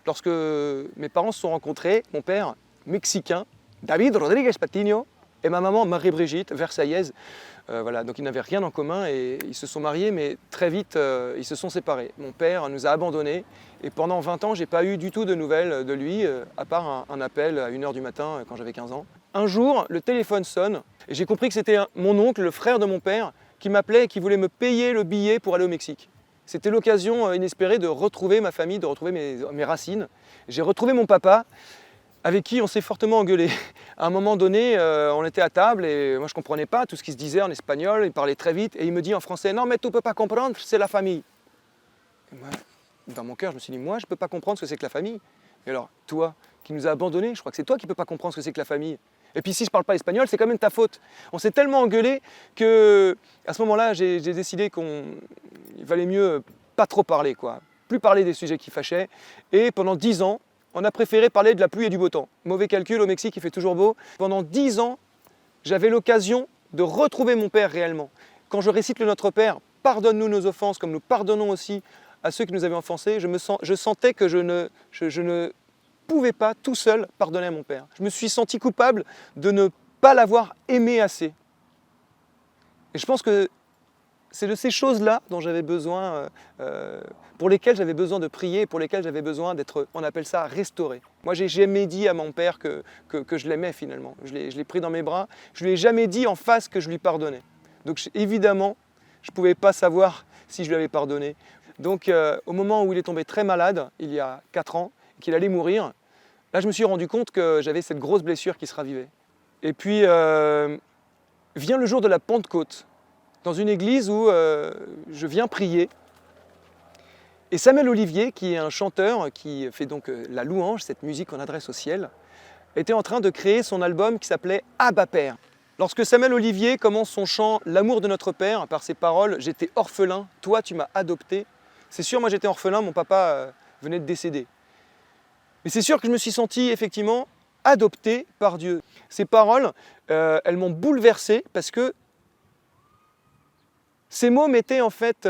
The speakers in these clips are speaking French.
lorsque mes parents se sont rencontrés, mon père, mexicain, David Rodríguez Patiño, et ma maman, Marie-Brigitte, versaillaise. Voilà, donc ils n'avaient rien en commun et ils se sont mariés, mais très vite, ils se sont séparés. Mon père nous a abandonnés et pendant 20 ans, je n'ai pas eu du tout de nouvelles de lui, à part un appel à 1 h du matin quand j'avais 15 ans. Un jour, le téléphone sonne et j'ai compris que c'était mon oncle, le frère de mon père, qui m'appelait et qui voulait me payer le billet pour aller au Mexique. C'était l'occasion inespérée de retrouver ma famille, de retrouver mes racines. J'ai retrouvé mon papa, avec qui on s'est fortement engueulé. À un moment donné, on était à table et moi je ne comprenais pas tout ce qui se disait en espagnol, il parlait très vite et il me dit en français « Non mais tu ne peux pas comprendre, c'est la famille ». Moi, dans mon cœur, je me suis dit « Moi je ne peux pas comprendre ce que c'est que la famille ». Et alors, toi qui nous as abandonnés, je crois que c'est toi qui ne peux pas comprendre ce que c'est que la famille. Et puis si je ne parle pas espagnol, c'est quand même ta faute. On s'est tellement engueulé que à ce moment-là, j'ai décidé qu'il valait mieux pas trop parler, quoi. Plus parler des sujets qui fâchaient. Et pendant 10 ans, on a préféré parler de la pluie et du beau temps. Mauvais calcul, au Mexique, il fait toujours beau. Pendant 10 ans, j'avais l'occasion de retrouver mon père réellement. Quand je récite le Notre Père, pardonne-nous nos offenses, comme nous pardonnons aussi à ceux qui nous avaient offensés, je sentais que je ne pouvais pas tout seul pardonner à mon père. Je me suis senti coupable de ne pas l'avoir aimé assez. Et je pense que c'est de ces choses-là dont j'avais besoin, pour lesquelles j'avais besoin de prier, pour lesquelles j'avais besoin d'être, on appelle ça, restauré. Moi, j'ai jamais dit à mon père que je l'aimais finalement. Je l'ai pris dans mes bras. Je lui ai jamais dit en face que je lui pardonnais. Donc évidemment, je ne pouvais pas savoir si je lui avais pardonné. Donc au moment où il est tombé très malade, il y a 4 ans, qu'il allait mourir, là je me suis rendu compte que j'avais cette grosse blessure qui se ravivait. Et puis vient le jour de la Pentecôte, dans une église où je viens prier. Et Samuel Olivier, qui est un chanteur qui fait donc la louange, cette musique qu'on adresse au ciel, était en train de créer son album qui s'appelait Abba Père. Lorsque Samuel Olivier commence son chant « L'amour de notre Père » par ces paroles « J'étais orphelin, toi tu m'as adopté », c'est sûr, moi j'étais orphelin, mon papa venait de décéder. Mais c'est sûr que je me suis senti effectivement adopté par Dieu. Ces paroles, elles m'ont bouleversé parce que ces mots mettaient en fait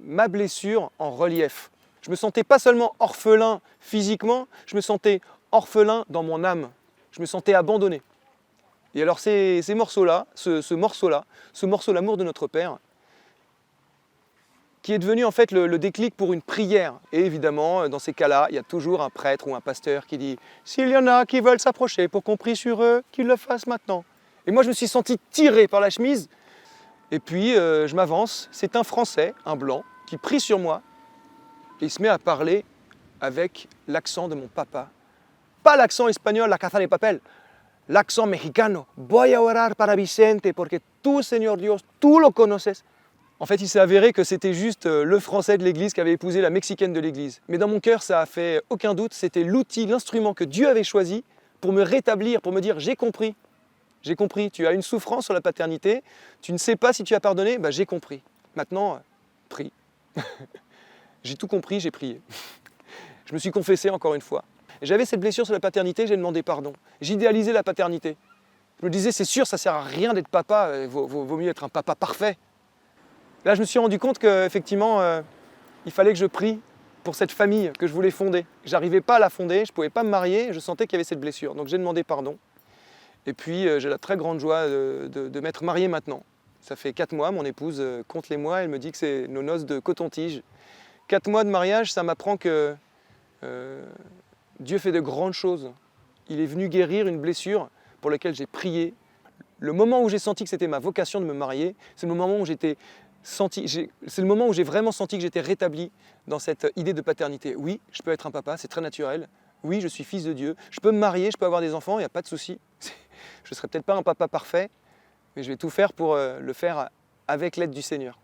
ma blessure en relief. Je me sentais pas seulement orphelin physiquement, je me sentais orphelin dans mon âme. Je me sentais abandonné. Et alors ces morceaux-là, ce morceau L'amour de notre Père, qui est devenu en fait le déclic pour une prière. Et évidemment, dans ces cas-là, il y a toujours un prêtre ou un pasteur qui dit « S'il y en a qui veulent s'approcher pour qu'on prie sur eux, qu'ils le fassent maintenant. » Et moi je me suis senti tiré par la chemise. Et puis je m'avance, c'est un Français, un blanc, qui prie sur moi et il se met à parler avec l'accent de mon papa. Pas l'accent espagnol, la Casa de Papel, l'accent mexicano. Voy a orar para Vicente porque tú, Señor Dios, tú lo conoces. En fait, il s'est avéré que c'était juste le Français de l'église qui avait épousé la Mexicaine de l'église. Mais dans mon cœur, ça a fait aucun doute, c'était l'outil, l'instrument que Dieu avait choisi pour me rétablir, pour me dire « j'ai compris ». J'ai compris, tu as une souffrance sur la paternité, tu ne sais pas si tu as pardonné, j'ai compris. Maintenant, prie. J'ai tout compris, j'ai prié. Je me suis confessé encore une fois. J'avais cette blessure sur la paternité, j'ai demandé pardon. J'idéalisais la paternité. Je me disais, c'est sûr, ça ne sert à rien d'être papa, il vaut mieux être un papa parfait. Là, je me suis rendu compte qu'effectivement, il fallait que je prie pour cette famille que je voulais fonder. Je n'arrivais pas à la fonder, je ne pouvais pas me marier, je sentais qu'il y avait cette blessure. Donc j'ai demandé pardon. Et puis j'ai la très grande joie de m'être marié maintenant. Ça fait 4 mois, mon épouse compte les mois, elle me dit que c'est nos noces de coton-tige. 4 mois de mariage, ça m'apprend que Dieu fait de grandes choses. Il est venu guérir une blessure pour laquelle j'ai prié. Le moment où j'ai senti que c'était ma vocation de me marier, c'est le moment où c'est le moment où j'ai vraiment senti que j'étais rétabli dans cette idée de paternité. Oui, je peux être un papa, c'est très naturel. Oui, je suis fils de Dieu. Je peux me marier, je peux avoir des enfants, il n'y a pas de souci. Je ne serai peut-être pas un papa parfait, mais je vais tout faire pour le faire avec l'aide du Seigneur.